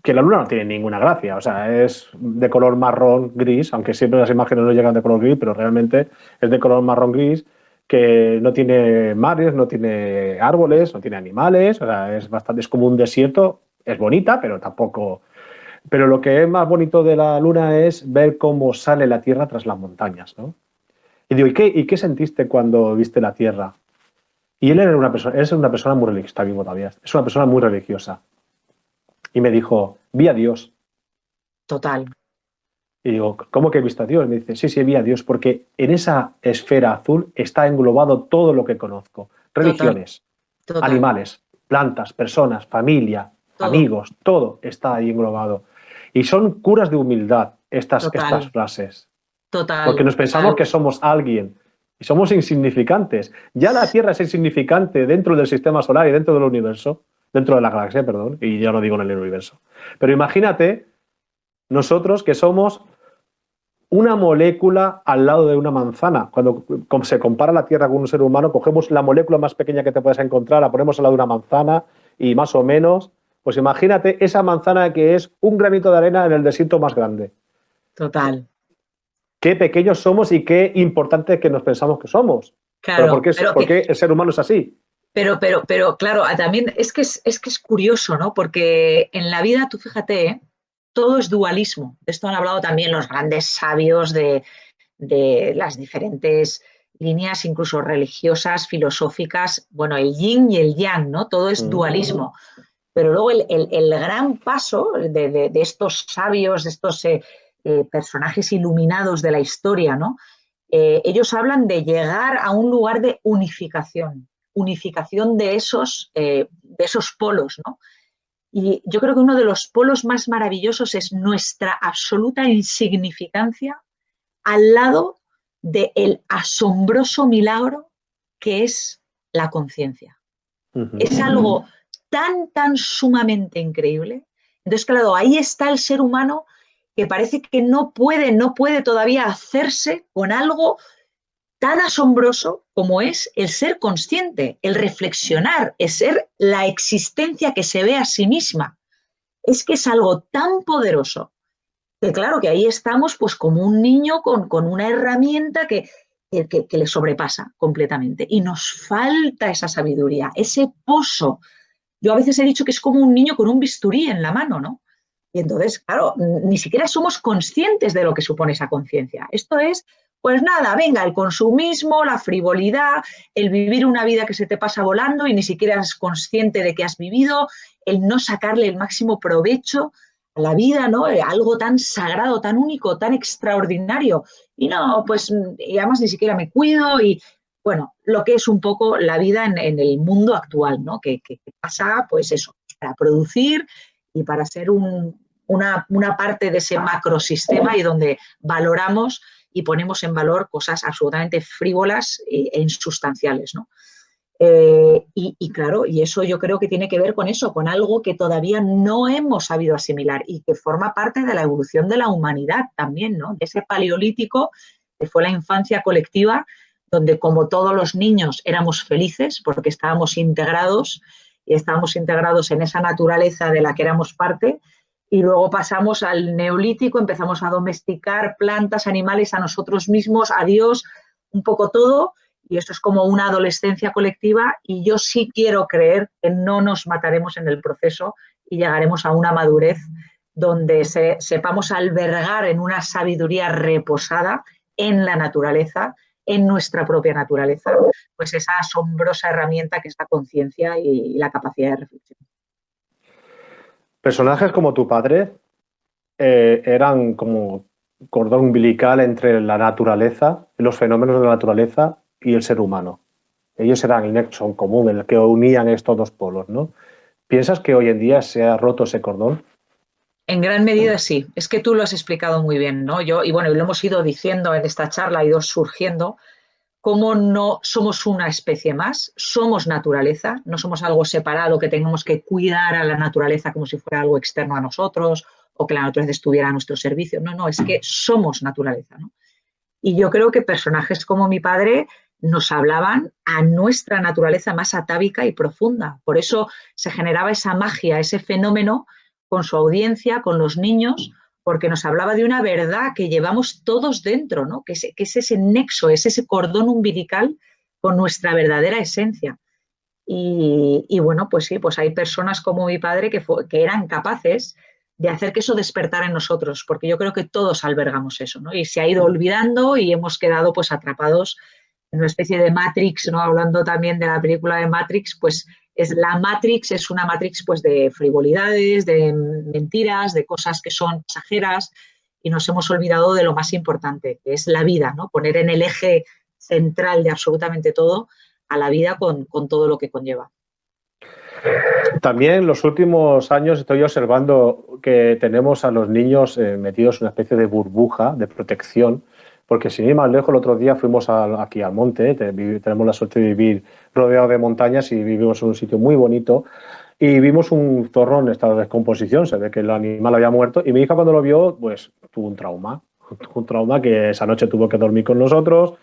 la Luna no tiene ninguna gracia. O sea, es de color marrón gris, aunque siempre las imágenes no llegan de color gris, pero realmente es de color marrón gris, que no tiene mares, no tiene árboles, no tiene animales. O sea, es como un desierto. Es bonita, pero tampoco... Pero lo que es más bonito de la Luna es ver cómo sale la Tierra tras las montañas, ¿no? Y digo, ¿y qué sentiste cuando viste la Tierra? Y él era una persona muy religiosa, está vivo todavía, es una persona muy religiosa. Y me dijo, vi a Dios. Total. Y digo, ¿cómo que he visto a Dios? Me dice, sí, vi a Dios, porque en esa esfera azul está englobado todo lo que conozco. Religiones, Total. Animales, plantas, personas, familia, todo. Amigos, todo está ahí englobado. Y son curas de humildad estas frases. Total. Porque nos pensamos que somos alguien y somos insignificantes. Ya la Tierra es insignificante dentro del sistema solar y dentro del universo, dentro de la galaxia, perdón, y ya no digo en el universo. Pero imagínate nosotros que somos una molécula al lado de una manzana. Cuando se compara la Tierra con un ser humano, cogemos la molécula más pequeña que te puedes encontrar, la ponemos al lado de una manzana y más o menos, pues imagínate esa manzana que es un granito de arena en el desierto más grande. Total. Qué pequeños somos y qué importante que nos pensamos que somos. Claro, pero ¿por qué el ser humano es así? Pero claro, también es que es curioso, ¿no? Porque en la vida, tú fíjate, todo es dualismo. De esto han hablado también los grandes sabios de de las diferentes líneas, incluso religiosas, filosóficas, bueno, el yin y el yang, ¿no? Todo es dualismo. Pero luego el gran paso de estos sabios, de estos personajes iluminados de la historia, ¿no? Ellos hablan de llegar a un lugar de unificación de esos polos, ¿no? Y yo creo que uno de los polos más maravillosos es nuestra absoluta insignificancia al lado del asombroso milagro que es la conciencia. Es algo tan sumamente increíble. Entonces, claro, ahí está el ser humano que parece que no puede todavía hacerse con algo tan asombroso como es el ser consciente, el reflexionar, el ser la existencia que se ve a sí misma. Es que es algo tan poderoso que claro que ahí estamos pues como un niño con una herramienta que le sobrepasa completamente. Y nos falta esa sabiduría, ese pozo. Yo a veces he dicho que es como un niño con un bisturí en la mano, ¿no? Y entonces, claro, ni siquiera somos conscientes de lo que supone esa conciencia. Esto es, pues nada, venga, el consumismo, la frivolidad, el vivir una vida que se te pasa volando y ni siquiera eres consciente de que has vivido, el no sacarle el máximo provecho a la vida, ¿no? Algo tan sagrado, tan único, tan extraordinario. Y no, pues, y además ni siquiera me cuido y, bueno, lo que es un poco la vida en el mundo actual, ¿no? Que pasa, pues eso, para producir y para ser una parte de ese macrosistema y donde valoramos y ponemos en valor cosas absolutamente frívolas e insustanciales, ¿no? Y claro, y eso yo creo que tiene que ver con eso, con algo que todavía no hemos sabido asimilar y que forma parte de la evolución de la humanidad también, ¿no? De ese paleolítico que fue la infancia colectiva, donde como todos los niños éramos felices porque estábamos integrados y estábamos integrados en esa naturaleza de la que éramos parte, y luego pasamos al neolítico, empezamos a domesticar plantas, animales, a nosotros mismos, a Dios, un poco todo, y esto es como una adolescencia colectiva, y yo sí quiero creer que no nos mataremos en el proceso y llegaremos a una madurez donde sepamos albergar en una sabiduría reposada en la naturaleza, en nuestra propia naturaleza, pues esa asombrosa herramienta que es la conciencia y la capacidad de reflexión. Personajes como tu padre eran como cordón umbilical entre la naturaleza, los fenómenos de la naturaleza y el ser humano. Ellos eran el nexo en común, el que unían estos dos polos, ¿no? ¿Piensas que hoy en día se ha roto ese cordón? En gran medida sí, es que tú lo has explicado muy bien, ¿no? Y bueno, lo hemos ido diciendo en esta charla, ha ido surgiendo, cómo no somos una especie más, somos naturaleza, no somos algo separado que tengamos que cuidar a la naturaleza como si fuera algo externo a nosotros o que la naturaleza estuviera a nuestro servicio. No, es que somos naturaleza, ¿no? Y yo creo que personajes como mi padre nos hablaban a nuestra naturaleza más atávica y profunda. Por eso se generaba esa magia, ese fenómeno con su audiencia, con los niños, porque nos hablaba de una verdad que llevamos todos dentro, ¿no? Que es ese nexo, es ese cordón umbilical con nuestra verdadera esencia. Y bueno, pues sí, pues hay personas como mi padre que eran capaces de hacer que eso despertara en nosotros, porque yo creo que todos albergamos eso, ¿no? Y se ha ido olvidando y hemos quedado pues atrapados en una especie de Matrix, ¿no? Hablando también de la película de Matrix, pues la Matrix es una Matrix pues de frivolidades, de mentiras, de cosas que son pasajeras, y nos hemos olvidado de lo más importante, que es la vida, ¿no? Poner en el eje central de absolutamente todo a la vida con todo lo que conlleva. También en los últimos años estoy observando que tenemos a los niños metidos en una especie de burbuja de protección, porque sin ir más lejos, el otro día fuimos aquí al monte, tenemos la suerte de vivir rodeado de montañas y vivimos en un sitio muy bonito, y vimos un zorro en estado de descomposición, se ve que el animal había muerto, y mi hija cuando lo vio, pues tuvo un trauma que esa noche tuvo que dormir con nosotros,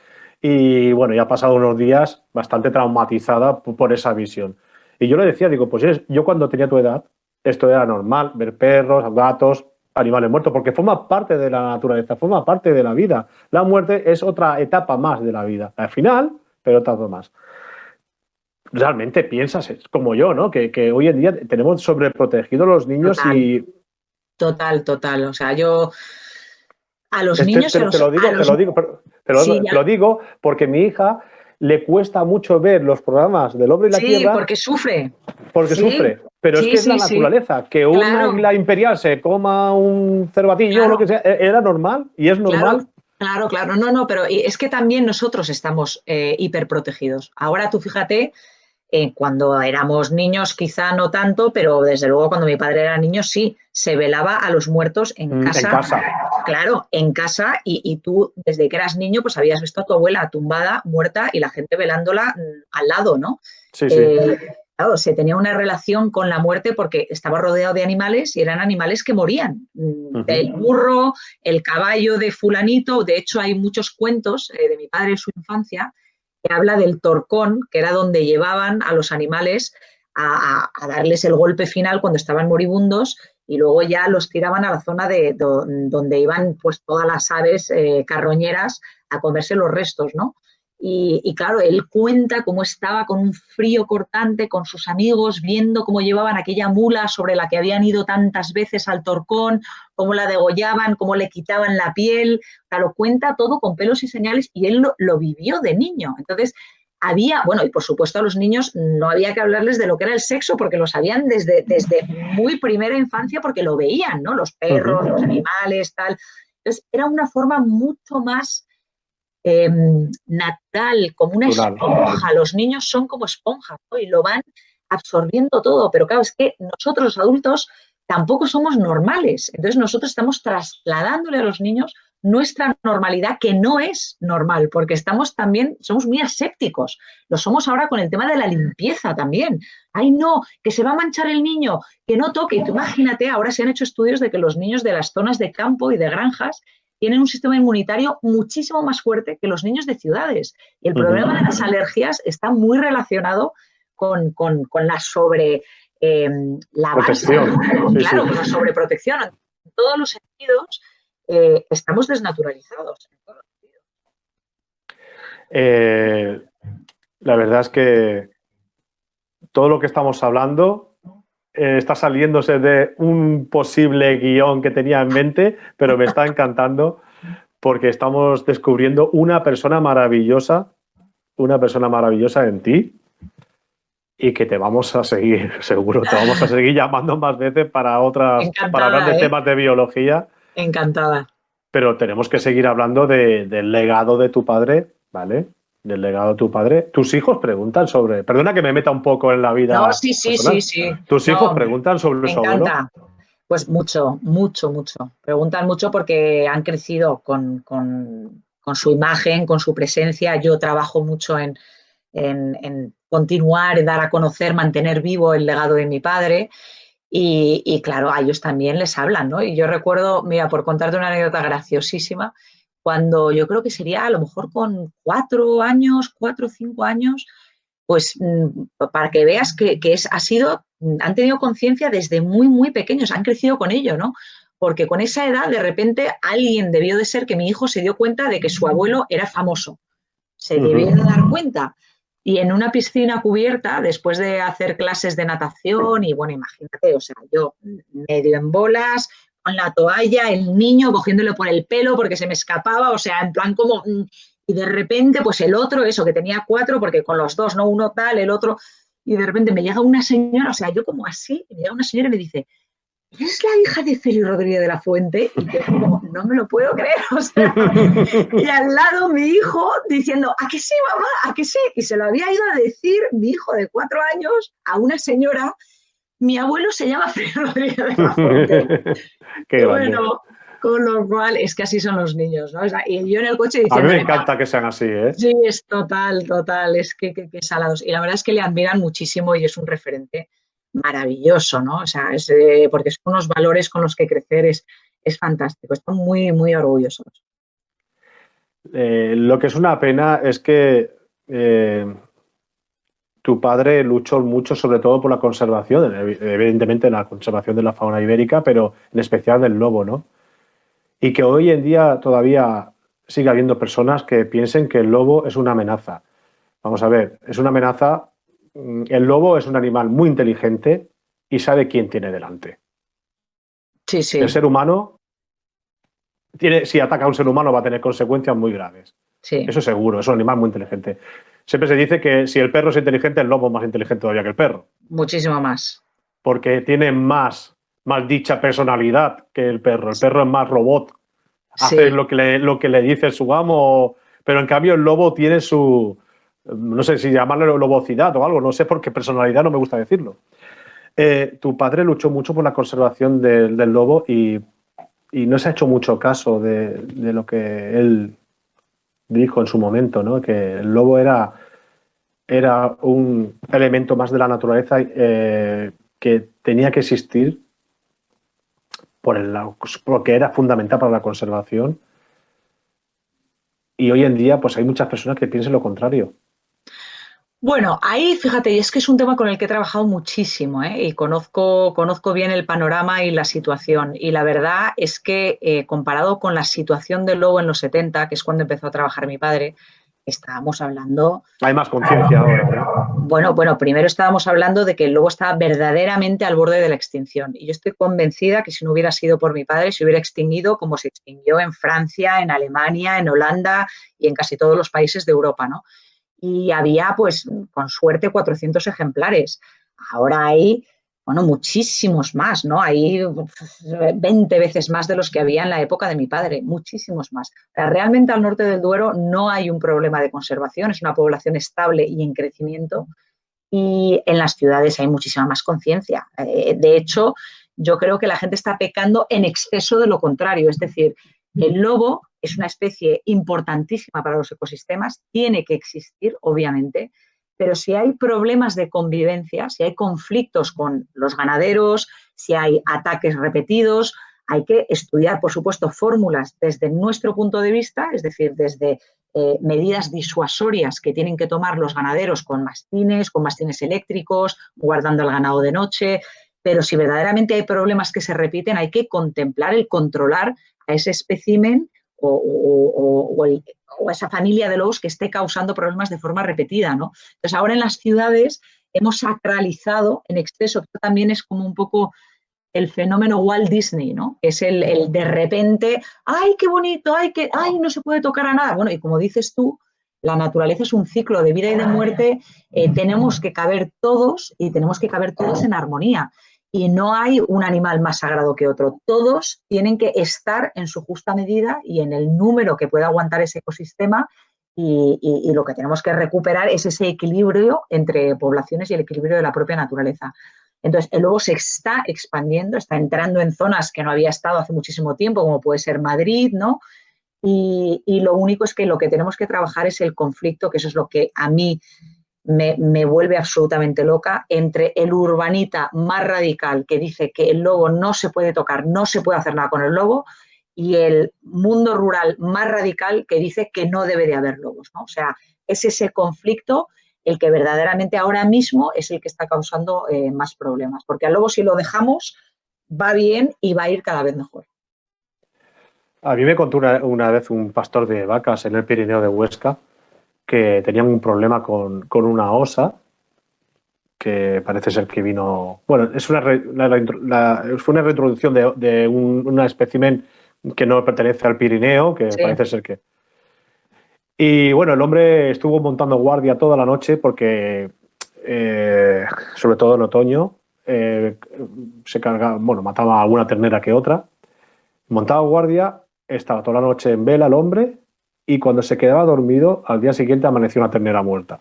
y bueno, ya ha pasado unos días bastante traumatizada por esa visión. Y yo le decía, digo, pues yo cuando tenía tu edad, esto era normal, ver perros, gatos, animales muertos, porque forma parte de la naturaleza, forma parte de la vida. La muerte es otra etapa más de la vida. Al final, pero etapa más. Realmente piensas, es como yo, ¿no? Que hoy en día tenemos sobreprotegidos los niños. Total, y... Total. O sea, yo a los niños... Te lo digo, Pero Sí, te lo digo porque a mi hija le cuesta mucho ver los programas del hombre y la sí, tierra porque sufre. porque Sí, sufre. Pero es sí, que es la sí, sí. naturaleza. Que un Claro, águila imperial se coma un cervatillo o lo que claro, sea, era normal y es claro, normal. claro, claro. No, no, pero es que también nosotros estamos hiperprotegidos. Ahora tú fíjate, cuando éramos niños quizá no tanto, pero desde luego cuando mi padre era niño sí, se velaba a los muertos en En casa, casa. claro, en casa, y tú desde que eras niño pues habías visto a tu abuela tumbada, muerta y la gente velándola al lado, ¿no? Sí, sí. Eh, claro, se tenía una relación con la muerte porque estaba rodeado de animales y eran animales que morían. El burro, el caballo de fulanito, de hecho hay muchos cuentos de mi padre en su infancia que habla del torcón, que era donde llevaban a los animales a darles el golpe final cuando estaban moribundos y luego ya los tiraban a la zona donde iban pues todas las aves carroñeras a comerse los restos, ¿no? Y claro, él cuenta cómo estaba con un frío cortante con sus amigos, viendo cómo llevaban aquella mula sobre la que habían ido tantas veces al torcón, cómo la degollaban, cómo le quitaban la piel. O sea, lo cuenta todo con pelos y señales y él lo vivió de niño. Entonces, había, bueno, y por supuesto a los niños no había que hablarles de lo que era el sexo porque lo sabían desde muy primera infancia porque lo veían, ¿no? Los perros, los animales, tal. Entonces, era una forma mucho más natural, como una Natural. esponja. Los niños son como esponjas, ¿no? Y lo van absorbiendo todo. Pero claro, es que nosotros los adultos tampoco somos normales. Entonces nosotros estamos trasladándole a los niños nuestra normalidad, que no es normal, porque estamos también, somos muy asépticos. Lo somos ahora con el tema de la limpieza también. Ay, no, que se va a manchar el niño, que no toque. Y tú imagínate, ahora se han hecho estudios de que los niños de las zonas de campo y de granjas tienen un sistema inmunitario muchísimo más fuerte que los niños de ciudades. Y el problema de las alergias está muy relacionado con la sobre lavarse, Protección. Sí, claro, sí. con la sobreprotección. En todos los sentidos estamos desnaturalizados. Eh, la verdad es que todo lo que estamos hablando está saliéndose de un posible guión que tenía en mente, pero me está encantando porque estamos descubriendo una persona maravillosa en ti y que te vamos a seguir, seguro, te vamos a seguir llamando más veces para hablar de Encantada, temas de biología, encantada. pero tenemos que seguir hablando del legado de tu padre, ¿vale? Del legado de tu padre. Tus hijos preguntan sobre, perdona que me meta un poco en la No, vida sí, sí, sí, personal, sí. tus hijos No, preguntan sobre me su abuelo. encanta. Pues mucho, mucho, mucho. Preguntan mucho porque han crecido con su imagen, con su presencia. Yo trabajo mucho en continuar, dar a conocer, mantener vivo el legado de mi padre. Y claro, a ellos también les hablan, ¿no? Y yo recuerdo, mira, por contarte una anécdota graciosísima, cuando yo creo que sería a lo mejor con 4 años, 4 o 5 años, pues para que veas que ha sido, han tenido conciencia desde muy, muy pequeños, han crecido con ello, ¿no? Porque con esa edad, de repente, alguien debió de ser que mi hijo se dio cuenta de que su abuelo era famoso. Se debió de dar cuenta. Y en una piscina cubierta, después de hacer clases de natación, y bueno, imagínate, o sea, yo medio en bolas, con la toalla, el niño cogiéndole por el pelo porque se me escapaba, o sea, en plan como, y de repente, pues el otro, eso, que tenía 4, porque con los dos, ¿no? Uno tal, el otro, y de repente me llega una señora, o sea, yo como así, me llega una señora y me dice, ¿es la hija de Félix Rodríguez de la Fuente? Y yo como, no me lo puedo creer, o sea, y al lado mi hijo diciendo, ¿a qué sí, mamá? ¿A qué sí? Y se lo había ido a decir mi hijo de 4 años a una señora, mi abuelo se llama Félix Rodríguez de la Fuente. Qué Y grande. bueno, con lo cual es que así son los niños, ¿no? O sea, y yo en el coche A mí me diciéndole, encanta que sean así, ¿eh? sí, es total, total, es que salados. Y la verdad es que le admiran muchísimo y es un referente maravilloso, ¿no? O sea, porque son unos valores con los que crecer es fantástico. Están muy, muy orgullosos. Lo que es una pena es que tu padre luchó mucho, sobre todo por la conservación, evidentemente la conservación de la fauna ibérica, pero en especial del lobo, ¿no? Y que hoy en día todavía sigue habiendo personas que piensen que el lobo es una amenaza. Vamos a ver, es una amenaza. El lobo es un animal muy inteligente y sabe quién tiene delante. Sí, El sí, ser humano si ataca a un ser humano va a tener consecuencias muy graves. Sí. Eso seguro, es un animal muy inteligente. Siempre se dice que si el perro es inteligente, el lobo es más inteligente todavía que el perro. Muchísimo más. Porque tiene más dicha personalidad que el perro. El perro es más robot. Hace Sí. lo que le dice su amo, pero en cambio el lobo tiene su, no sé si llamarlo lobocidad o algo, no sé, porque personalidad no me gusta decirlo. Tu padre luchó mucho por la conservación del lobo y no se ha hecho mucho caso de lo que él dijo en su momento, ¿no? Que el lobo era un elemento más de la naturaleza que tenía que existir porque era fundamental para la conservación. Y hoy en día, pues hay muchas personas que piensan lo contrario. Bueno, ahí fíjate, y es que es un tema con el que he trabajado muchísimo, ¿eh? Y conozco bien el panorama y la situación. Y la verdad es que comparado con la situación del lobo en los 70, que es cuando empezó a trabajar mi padre, estábamos hablando. Hay más conciencia ahora, ¿no? Bueno, primero estábamos hablando de que el lobo estaba verdaderamente al borde de la extinción. Y yo estoy convencida que si no hubiera sido por mi padre, se hubiera extinguido como se extinguió en Francia, en Alemania, en Holanda y en casi todos los países de Europa, ¿no? Y había, pues, con suerte, 400 ejemplares. Ahora hay, bueno, muchísimos más, ¿no? Hay 20 veces más de los que había en la época de mi padre, muchísimos más. Realmente al norte del Duero no hay un problema de conservación, es una población estable y en crecimiento. Y en las ciudades hay muchísima más conciencia. De hecho, yo creo que la gente está pecando en exceso de lo contrario, es decir, el lobo es una especie importantísima para los ecosistemas, tiene que existir, obviamente, pero si hay problemas de convivencia, si hay conflictos con los ganaderos, si hay ataques repetidos, hay que estudiar, por supuesto, fórmulas desde nuestro punto de vista, es decir, desde medidas disuasorias que tienen que tomar los ganaderos con mastines eléctricos, guardando el ganado de noche, pero si verdaderamente hay problemas que se repiten, hay que contemplar el controlar a ese espécimen o esa familia de lobos que esté causando problemas de forma repetida, ¿no? Entonces, ahora en las ciudades hemos sacralizado en exceso, que también es como un poco el fenómeno Walt Disney, ¿no? Es el de repente, ¡ay, qué bonito! ¡Ay, no se puede tocar a nada! Bueno, y como dices tú, la naturaleza es un ciclo de vida y de muerte, tenemos que caber todos y tenemos que caber todos en armonía. Y no hay un animal más sagrado que otro. Todos tienen que estar en su justa medida y en el número que pueda aguantar ese ecosistema y lo que tenemos que recuperar es ese equilibrio entre poblaciones y el equilibrio de la propia naturaleza. Entonces, el lobo se está expandiendo, está entrando en zonas que no había estado hace muchísimo tiempo, como puede ser Madrid, ¿no? Y lo único es que lo que tenemos que trabajar es el conflicto, que eso es lo que a mí me vuelve absolutamente loca, entre el urbanita más radical que dice que el lobo no se puede tocar, no se puede hacer nada con el lobo, y el mundo rural más radical que dice que no debe de haber lobos, ¿no? O sea, es ese conflicto el que verdaderamente ahora mismo es el que está causando más problemas, porque al lobo si lo dejamos va bien y va a ir cada vez mejor. A mí me contó una vez un pastor de vacas en el Pirineo de Huesca que tenían un problema con una osa que parece ser que vino... Bueno, es fue una reintroducción de una espécimen que no pertenece al Pirineo, que Sí. parece ser que... Y bueno, el hombre estuvo montando guardia toda la noche porque, sobre todo en otoño, mataba alguna ternera que otra. Montaba guardia, estaba toda la noche en vela el hombre y cuando se quedaba dormido, al día siguiente amaneció una ternera muerta.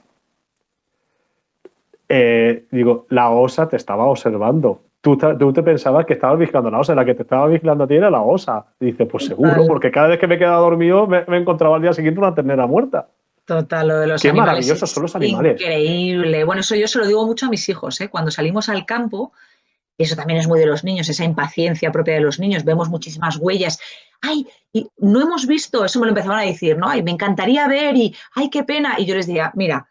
Digo, la osa te estaba observando. Tú te pensabas que estabas vigilando a la osa, la que te estaba vigilando a ti era la osa. Dice, pues seguro, porque cada vez que me quedaba dormido me encontraba al día siguiente una ternera muerta. Total, lo de los Qué animales maravillosos es son los animales. increíble. Bueno, eso yo se lo digo mucho a mis hijos, ¿eh? Cuando salimos al campo, y eso también es muy de los niños, esa impaciencia propia de los niños, vemos muchísimas huellas. ¡Ay! Y no hemos visto, eso me lo empezaban a decir, ¿no? ¡Ay, me encantaría ver! Y ¡ay, qué pena! Y yo les diría, mira,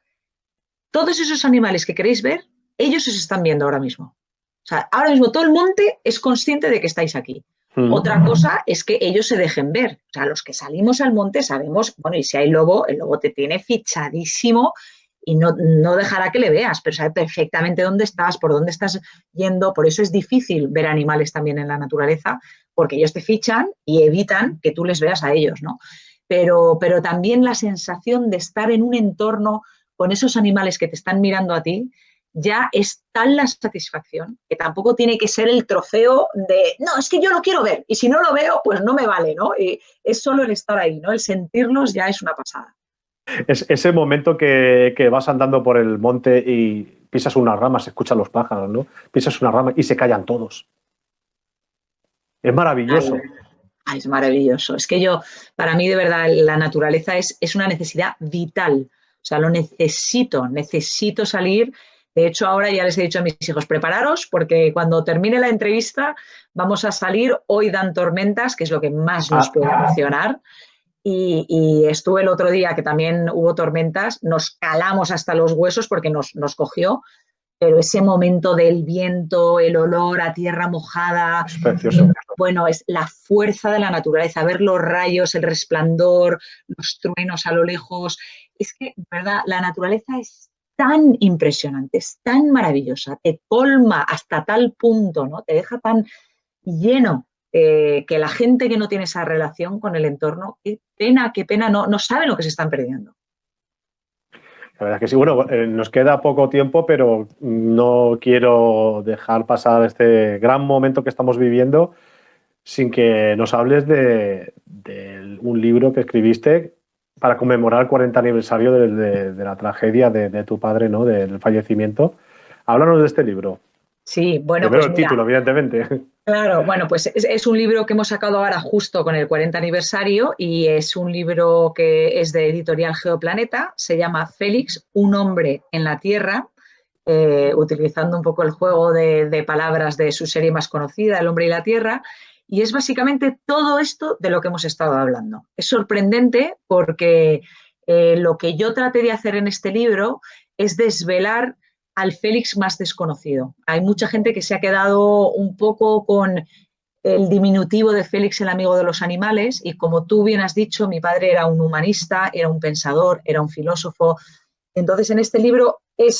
todos esos animales que queréis ver, ellos os están viendo ahora mismo. O sea, ahora mismo todo el monte es consciente de que estáis aquí. Otra cosa es que ellos se dejen ver. O sea, los que salimos al monte sabemos, bueno, y si hay lobo, el lobo te tiene fichadísimo y no dejará que le veas, pero sabe perfectamente dónde estás, por dónde estás yendo. Por eso es difícil ver animales también en la naturaleza, porque ellos te fichan y evitan que tú les veas a ellos, ¿no? pero también la sensación de estar en un entorno con esos animales que te están mirando a ti, ya es tal la satisfacción que tampoco tiene que ser el trofeo de, no, es que yo lo quiero ver y si no lo veo, pues no me vale, ¿no? Y es solo el estar ahí, ¿no? El sentirlos ya es una pasada. Es ese momento que vas andando por el monte y pisas una rama, se escuchan los pájaros, ¿no? Pisas una rama y se callan todos. Es maravilloso. Ay, es maravilloso. Es que para mí de verdad, la naturaleza es una necesidad vital. O sea, lo necesito salir. De hecho, ahora ya les he dicho a mis hijos, prepararos porque cuando termine la entrevista vamos a salir. Hoy dan tormentas, que es lo que más nos puede emocionar. Y estuve el otro día que también hubo tormentas, nos calamos hasta los huesos porque nos cogió, pero ese momento del viento, el olor a tierra mojada, es precioso. Bueno, es la fuerza de la naturaleza, ver los rayos, el resplandor, los truenos a lo lejos. Es que, ¿verdad? La naturaleza es tan impresionante, es tan maravillosa, te colma hasta tal punto, ¿no? Te deja tan lleno que la gente que no tiene esa relación con el entorno, qué pena, no sabe lo que se están perdiendo. La verdad es que sí. Bueno, nos queda poco tiempo, pero no quiero dejar pasar este gran momento que estamos viviendo sin que nos hables de un libro que escribiste para conmemorar el 40 aniversario de la tragedia de tu padre, ¿no? Del fallecimiento. Háblanos de este libro. Sí, bueno, primero pues el mira, título, evidentemente. Claro, bueno, pues es un libro que hemos sacado ahora justo con el 40 aniversario y es un libro que es de editorial Geoplaneta, se llama Félix, un hombre en la Tierra, utilizando un poco el juego de palabras de su serie más conocida, El hombre y la Tierra, y es básicamente todo esto de lo que hemos estado hablando. Es sorprendente porque lo que yo traté de hacer en este libro es desvelar al Félix más desconocido. Hay mucha gente que se ha quedado un poco con el diminutivo de Félix el amigo de los animales y como tú bien has dicho, mi padre era un humanista, era un pensador, era un filósofo. Entonces en este libro el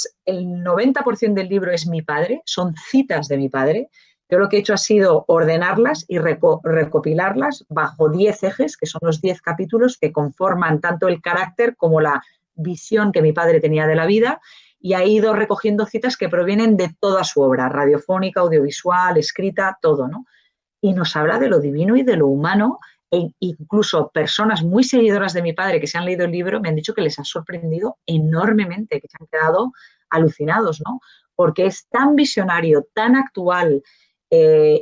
90% del libro es mi padre, son citas de mi padre. Yo lo que he hecho ha sido ordenarlas y recopilarlas bajo 10 ejes, que son los 10 capítulos que conforman tanto el carácter como la visión que mi padre tenía de la vida, y ha ido recogiendo citas que provienen de toda su obra, radiofónica, audiovisual, escrita, todo, ¿no? Y nos habla de lo divino y de lo humano, e incluso personas muy seguidoras de mi padre que se han leído el libro me han dicho que les ha sorprendido enormemente, que se han quedado alucinados, ¿no? Porque es tan visionario, tan actual,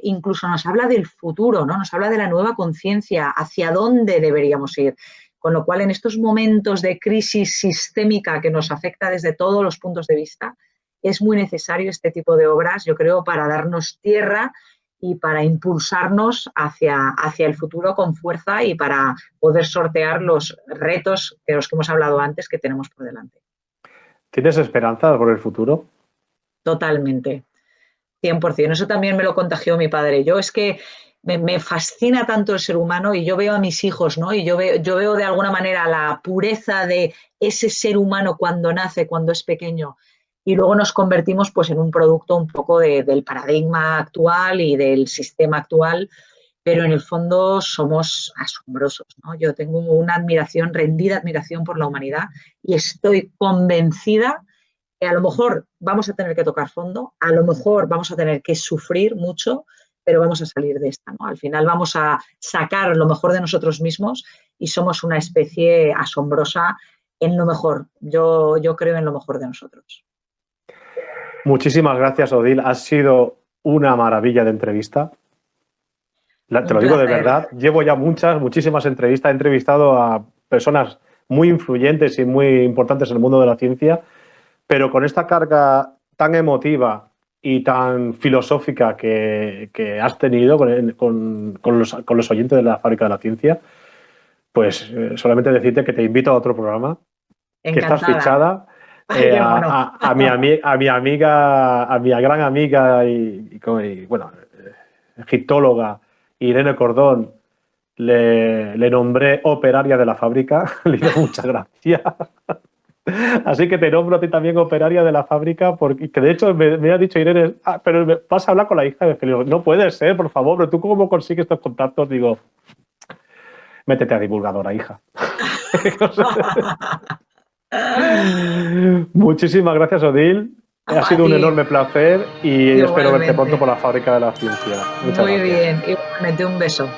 incluso nos habla del futuro, ¿no? Nos habla de la nueva conciencia, hacia dónde deberíamos ir. Con lo cual, en estos momentos de crisis sistémica que nos afecta desde todos los puntos de vista, es muy necesario este tipo de obras, yo creo, para darnos tierra y para impulsarnos hacia el futuro con fuerza y para poder sortear los retos de los que hemos hablado antes que tenemos por delante. ¿Tienes esperanza por el futuro? Totalmente, 100%. Eso también me lo contagió mi padre. Yo es que me fascina tanto el ser humano y yo veo a mis hijos, ¿no? Y yo veo de alguna manera la pureza de ese ser humano cuando nace, cuando es pequeño. Y luego nos convertimos pues en un producto un poco del paradigma actual y del sistema actual, pero en el fondo somos asombrosos, ¿no? Yo tengo una admiración, rendida admiración por la humanidad y estoy convencida que a lo mejor vamos a tener que tocar fondo, a lo mejor vamos a tener que sufrir mucho, pero vamos a salir de esta, ¿no? Al final vamos a sacar lo mejor de nosotros mismos y somos una especie asombrosa en lo mejor. Yo creo en lo mejor de nosotros. Muchísimas gracias, Odile. Ha sido una maravilla de entrevista. Te lo digo de verdad. Llevo ya muchísimas entrevistas. He entrevistado a personas muy influyentes y muy importantes en el mundo de la ciencia, pero con esta carga tan emotiva y tan filosófica que has tenido con los oyentes de la Fábrica de la Ciencia, pues solamente decirte que te invito a otro programa. Encantada. Que estás fichada. A mi gran amiga y bueno, egiptóloga Irene Cordón, le nombré operaria de la fábrica. Le digo muchas gracias. Así que te nombro a ti también operaria de la fábrica, porque que de hecho me ha dicho Irene, pero vas a hablar con la hija de Felipe. No puede ser, por favor, pero tú cómo consigues estos contactos. Digo, métete a divulgadora, hija. Muchísimas gracias, Odil. Ha sido un enorme placer y espero verte pronto por la Fábrica de la Ciencia. Muchas gracias. Muy bien, igualmente un beso.